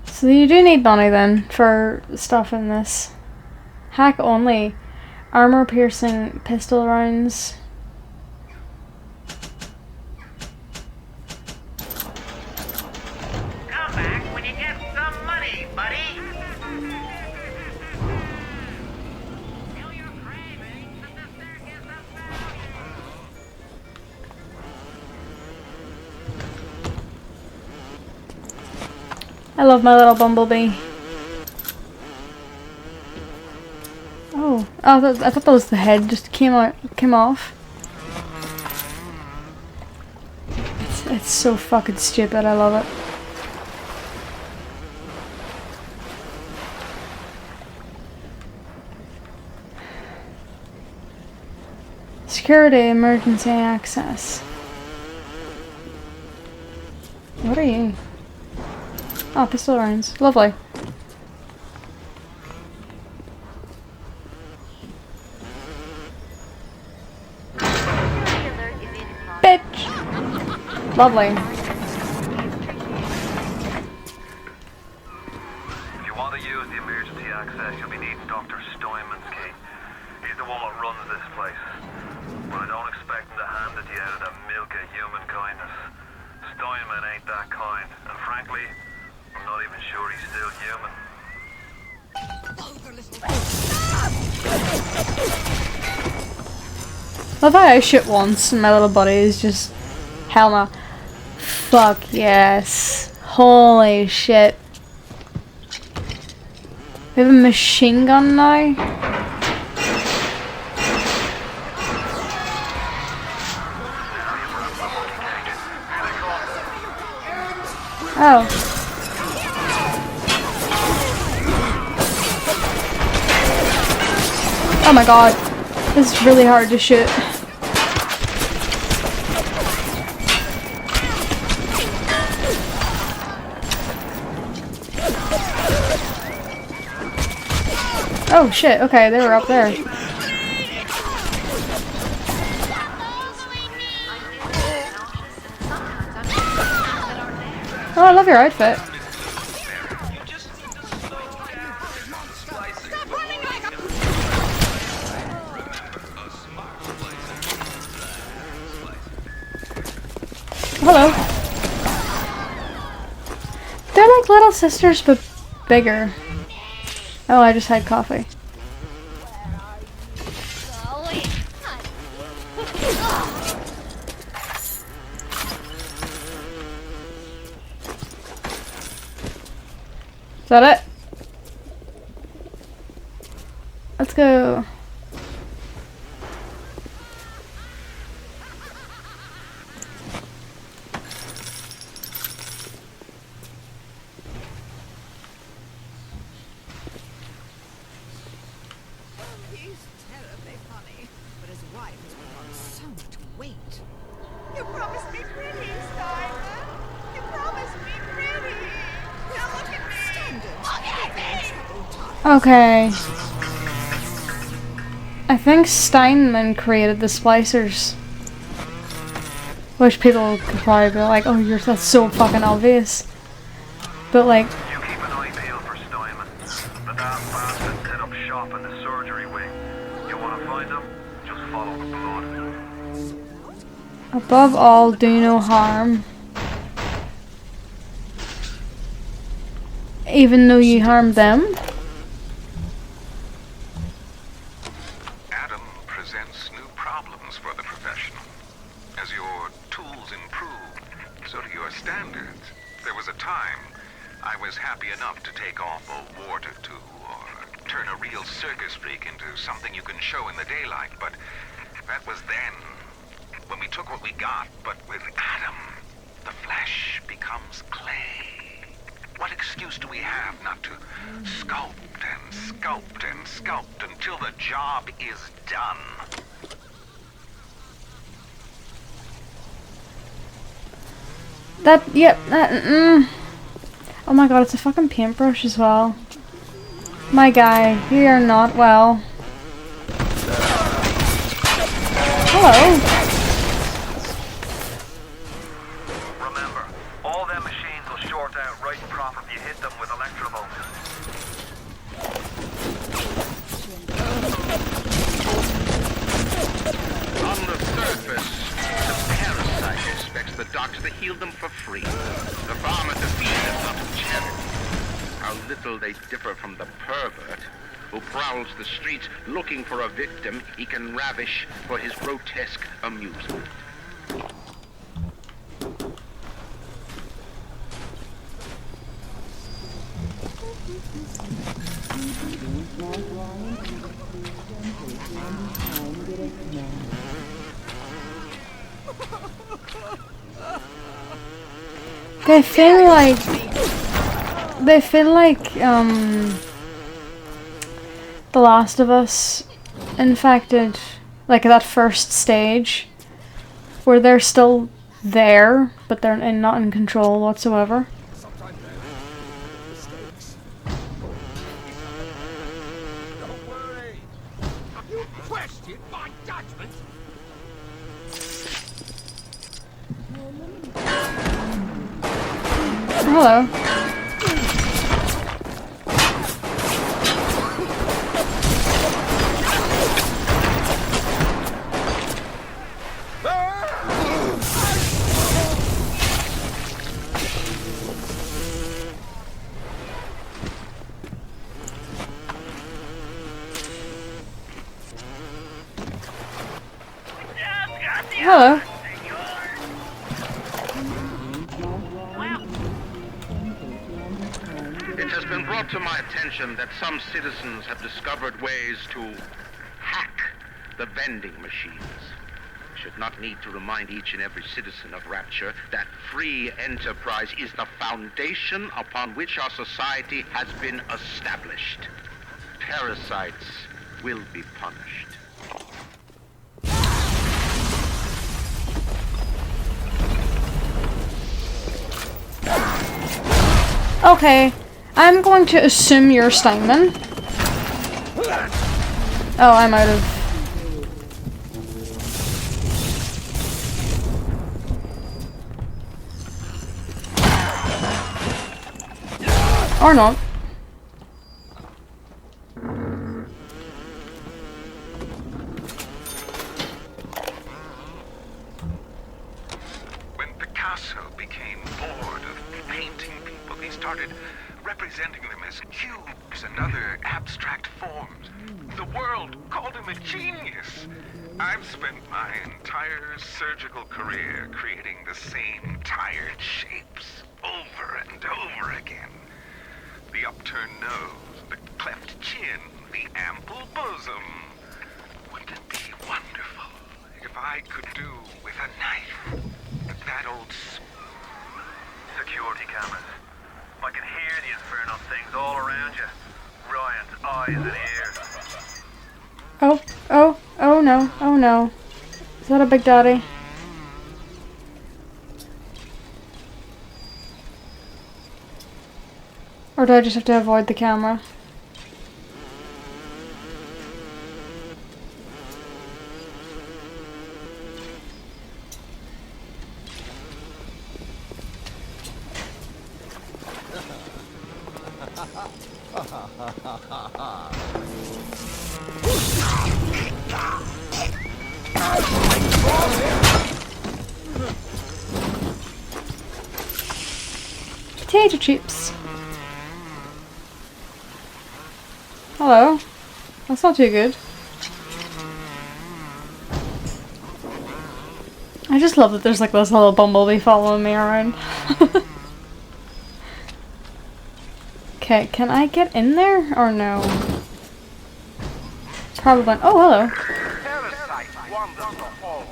So you do need money then for stuff in this. Hack only. Armor piercing pistol rounds. Come back when you get some money, buddy. Feel your cravings at the circus of value. I love my little bumblebee. Oh, I thought that was the head just came off. It's so fucking stupid, I love it. Security, emergency access. What are you? Oh, pistol rounds. Lovely. Bitch! Lovely. If you want to use the emergency access, you'll be needing Dr. Steinman's key. He's the one that runs this place. But I don't expect him to hand it to you out of the milk of human kindness. Steinman ain't that kind, and frankly, I'm not even sure he's still human. Love how I shoot once and my little buddy is just hell no. Fuck yes. Holy shit. We have a machine gun now. Oh. Oh my god. This is really hard to shoot. Oh shit, okay, they were up there. Oh, I love your outfit. Hello. They're like little sisters, but bigger. Oh, I just had coffee. Is that it? Let's go. He's terribly funny, but his wife has put on so much weight. You promised me pretty, Simon. You promised me pretty. Now look at me. Okay. I think Steinman created the splicers. Which people could probably be like, oh, that's so fucking obvious. But like... You keep an eye peeled for Steinman. The damn bastard set up shop in the surgery wing. You want to find him? Just follow the blood. Above all, do no harm. Even though you harm them? Adam presents new problems for the profession. As your tools improve, so do your standards. There was a time I was happy enough to take off a wart or two, or turn a real circus freak into something you can show in the daylight, but that was then, when we took what we got. But with Adam, the flesh becomes clay. What excuse do we have not to sculpt and sculpt and sculpt until the job is done? Oh my god, it's a fucking paintbrush as well. My guy, you are not well. Hello. Remember, all them machines will short out right and proper if you hit them with electrovolts. On the surface, the parasite expects the doctor to heal them for free. The farmer to feed them out of charity. How little they differ from the pervert who prowls the streets looking for a victim he can ravish for his grotesque amusement. They feel like The Last of Us infected, like that first stage where they're still there but they're not in control whatsoever. Don't worry. You questioned my judgment. Hello. Hello. It has been brought to my attention that some citizens have discovered ways to hack the vending machines. I should not need to remind each and every citizen of Rapture that free enterprise is the foundation upon which our society has been established. Parasites will be punished. Okay, I'm going to assume you're Steinman. Oh, I'm out of... Or not. When Picasso became bored of painting people, he started representing them as cubes and other abstract forms. The world called him a genius. I've spent my entire surgical career creating the same tired shapes over and over again. The upturned nose, the cleft chin, the ample bosom. Wouldn't it be wonderful if I could do with a knife that old Security cameras. I can hear the infernal things all around you. Ryan's eyes and ears. Oh no, oh no. Is that a Big Daddy? Or do I just have to avoid the camera? Potato chips. Hello. That's not too good. I just love that there's like this little bumblebee following me around. Okay, can I get in there or no? Probably. Oh, hello. Parasites wander the hall.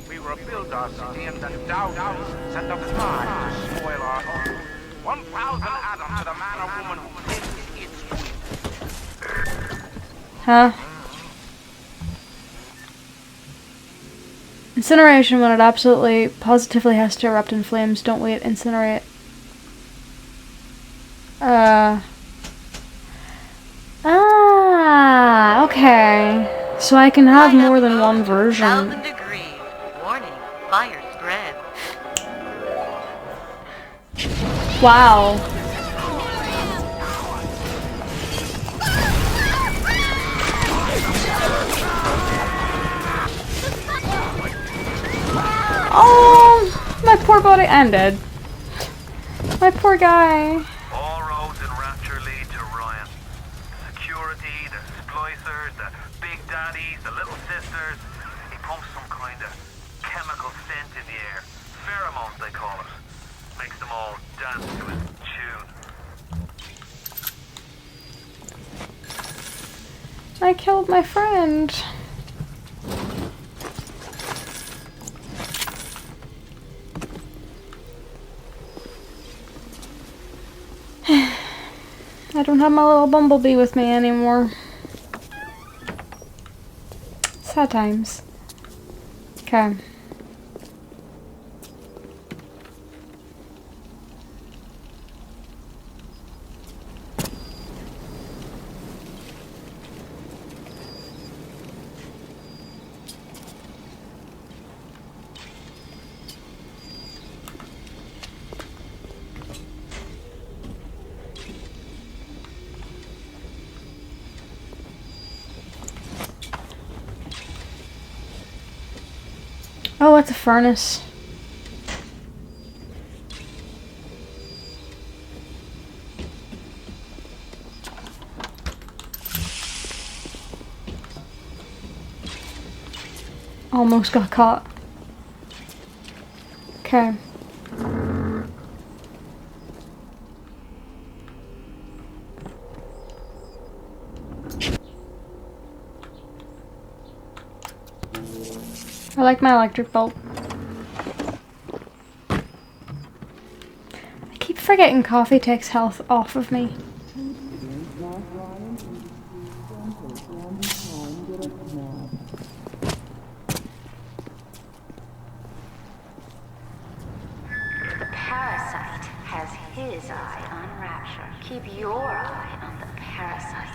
We rebuild our city and the doubters set a fire to spoil our home. 1,000 atoms to the man or woman who takes its wings. Huh? Incineration when it absolutely, positively has to erupt in flames. Don't wait, incinerate. Okay. So I can have more than one version. 1,000 degrees. Warning, fire spread. Wow. Oh, my poor body ended. My poor guy. All roads in Rapture lead to Ryan. Security, the splicers, the big daddies, the little sisters. He pumps some kind of chemical scent in the air. Pheromones, they call it. Makes them all dance to his tune. I killed my friend. I don't have my little bumblebee with me anymore. Sad times. Okay. Oh, it's a furnace. Almost got caught. Okay. I like my electric bulb. I keep forgetting coffee takes health off of me. The parasite has his eye on Rapture. Keep your eye on the parasite.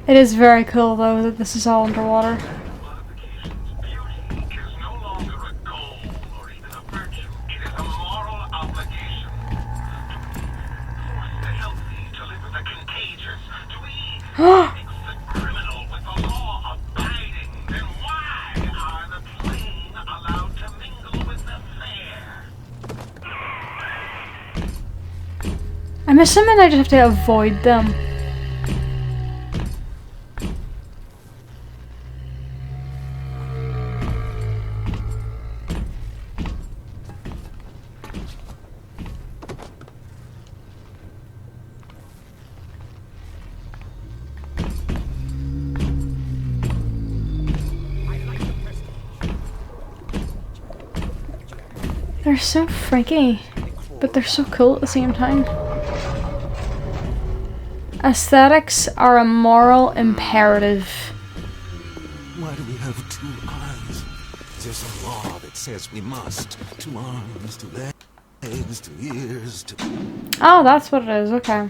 It is very cool though that this is all underwater. I'm assuming I just have to avoid them. They're so freaky, but they're so cool at the same time. Aesthetics are a moral imperative. Why do we have two eyes? There's a law that says we must. Two arms, two legs, two ears, two... Oh, that's what it is, okay.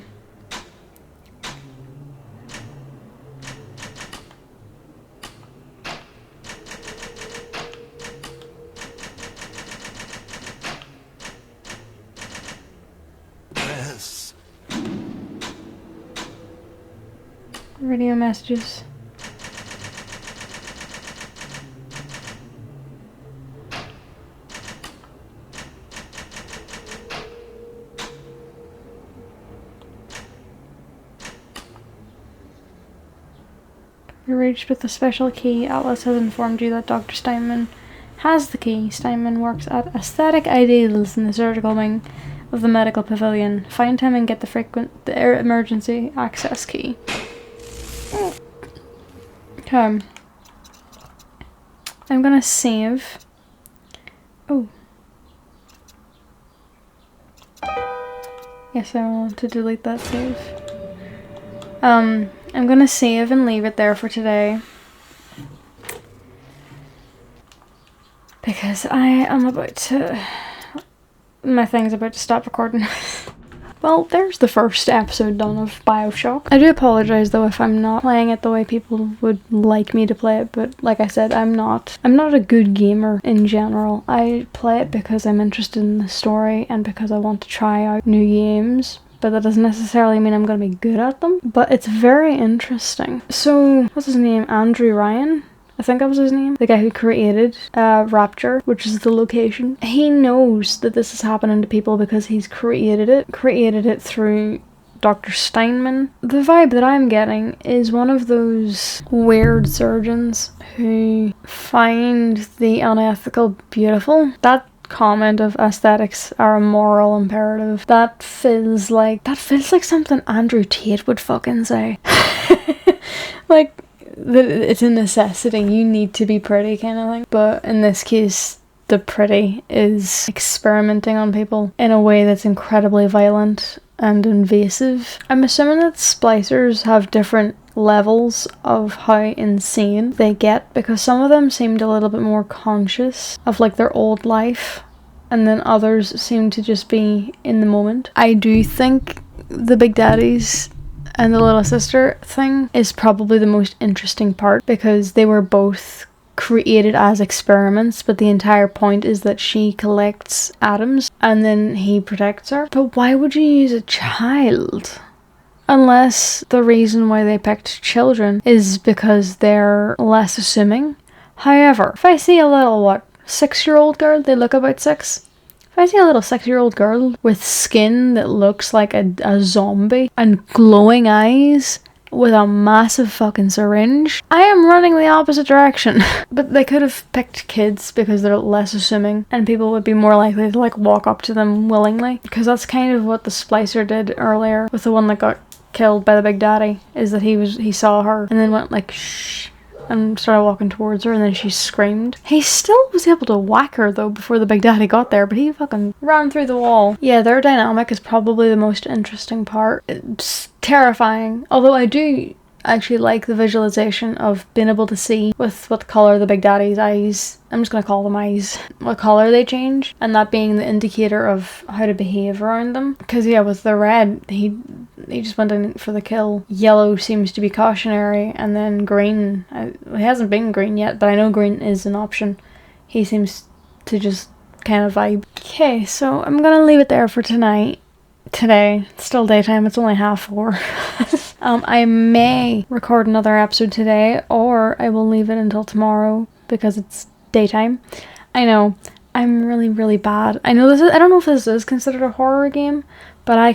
Yes. Radio messages. You reached with a special key. Atlas has informed you that Dr. Steinman has the key. Steinman works at Aesthetic Ideals in the surgical wing of the medical pavilion. Find him and get the emergency access key. Okay. I'm gonna save. Oh. Yes, I want to delete that save. I'm gonna save and leave it there for today. Because I am about to... my thing's about to stop recording. Well, there's the first episode done of BioShock. I do apologize though if I'm not playing it the way people would like me to play it, but like I said, I'm not a good gamer in general. I play it because I'm interested in the story and because I want to try out new games. But that doesn't necessarily mean I'm going to be good at them. But it's very interesting. So, what's his name? Andrew Ryan? I think that was his name. The guy who created Rapture, which is the location. He knows that this is happening to people because he's created it. Created it through Dr. Steinman. The vibe that I'm getting is one of those weird surgeons who find the unethical beautiful. That comment of aesthetics are a moral imperative. That feels like something Andrew Tate would fucking say. Like, it's a necessity. You need to be pretty kind of thing. But in this case, the pretty is experimenting on people in a way that's incredibly violent and invasive. I'm assuming that splicers have different levels of how insane they get, because some of them seemed a little bit more conscious of like their old life, and then others seem to just be in the moment. I do think the Big Daddies and the little sister thing is probably the most interesting part, because they were both created as experiments, but the entire point is that she collects atoms and then he protects her. But why would you use a child? Unless the reason why they picked children is because they're less assuming. However, if I see a little, 6-year-old girl, they look about 6. If I see a little 6-year-old girl with skin that looks like a zombie and glowing eyes with a massive fucking syringe, I am running the opposite direction. But they could have picked kids because they're less assuming and people would be more likely to like walk up to them willingly, because that's kind of what the splicer did earlier with the one that got killed by the Big Daddy, is that he saw her and then went like shh and started walking towards her, and then she screamed. He still was able to whack her though before the Big Daddy got there, but he fucking ran through the wall. Yeah, their dynamic is probably the most interesting part. It's terrifying, although I do actually like the visualization of being able to see with what color the Big Daddy's eyes, I'm just gonna call them eyes, what color they change, and that being the indicator of how to behave around them. Because yeah, with the red, he just went in for the kill. Yellow seems to be cautionary, and then green, it hasn't been green yet, but I know green is an option. He seems to just kind of vibe. Okay, so I'm gonna leave it there for tonight. Today, it's still daytime, it's only 4:30. I may record another episode today, or I will leave it until tomorrow because it's daytime. I know, I'm really, really bad. I know I don't know if this is considered a horror game, but I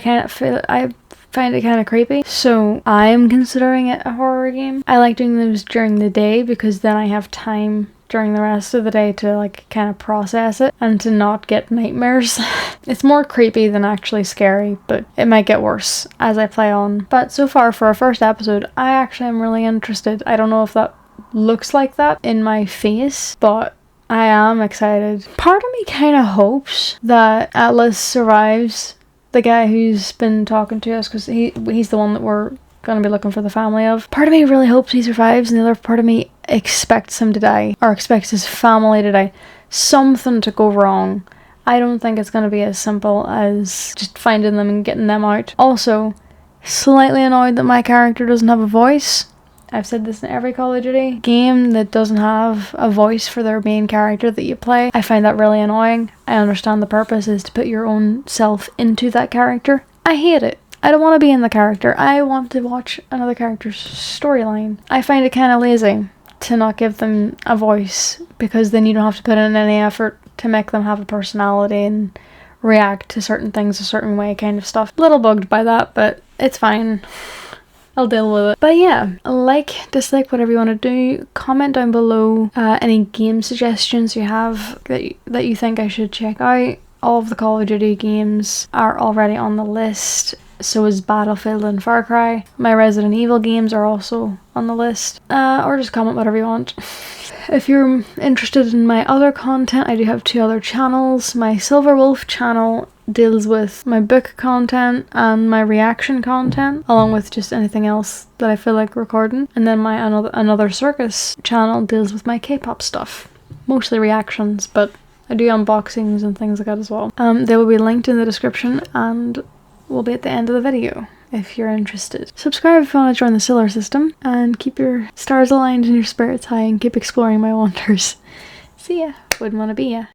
find it kind of creepy. So I'm considering it a horror game. I like doing those during the day because then I have time during the rest of the day to like kind of process it and to not get nightmares. It's more creepy than actually scary, but it might get worse as I play on. But so far for our first episode, I actually am really interested. I don't know if that looks like that in my face, but I am excited. Part of me kind of hopes that Atlas survives, the guy who's been talking to us, because he's the one that we're gonna be looking for the family of. Part of me really hopes he survives, and the other part of me expects him to die, or expects his family to die. Something to go wrong. I don't think it's gonna be as simple as just finding them and getting them out. Also, slightly annoyed that my character doesn't have a voice. I've said this in every Call of Duty game that doesn't have a voice for their main character that you play. I find that really annoying. I understand the purpose is to put your own self into that character. I hate it. I don't want to be in the character. I want to watch another character's storyline. I find it kind of lazy to not give them a voice, because then you don't have to put in any effort to make them have a personality and react to certain things a certain way, kind of stuff. A little bugged by that, but it's fine. I'll deal with it. But yeah, like, dislike, whatever you want to do. Comment down below any game suggestions you have that you think I should check out. All of the Call of Duty games are already on the list. So is Battlefield and Far Cry. My Resident Evil games are also on the list. Or just comment whatever you want. If you're interested in my other content, I do have 2 other channels. My Silver Wolf channel deals with my book content and my reaction content, along with just anything else that I feel like recording. And then my another-circus channel deals with my K-pop stuff. Mostly reactions, but I do unboxings and things like that as well. They will be linked in the description and will be at the end of the video if you're interested. Subscribe if you want to join the solar system, and keep your stars aligned and your spirits high, and keep exploring my wonders. See ya. Wouldn't want to be ya.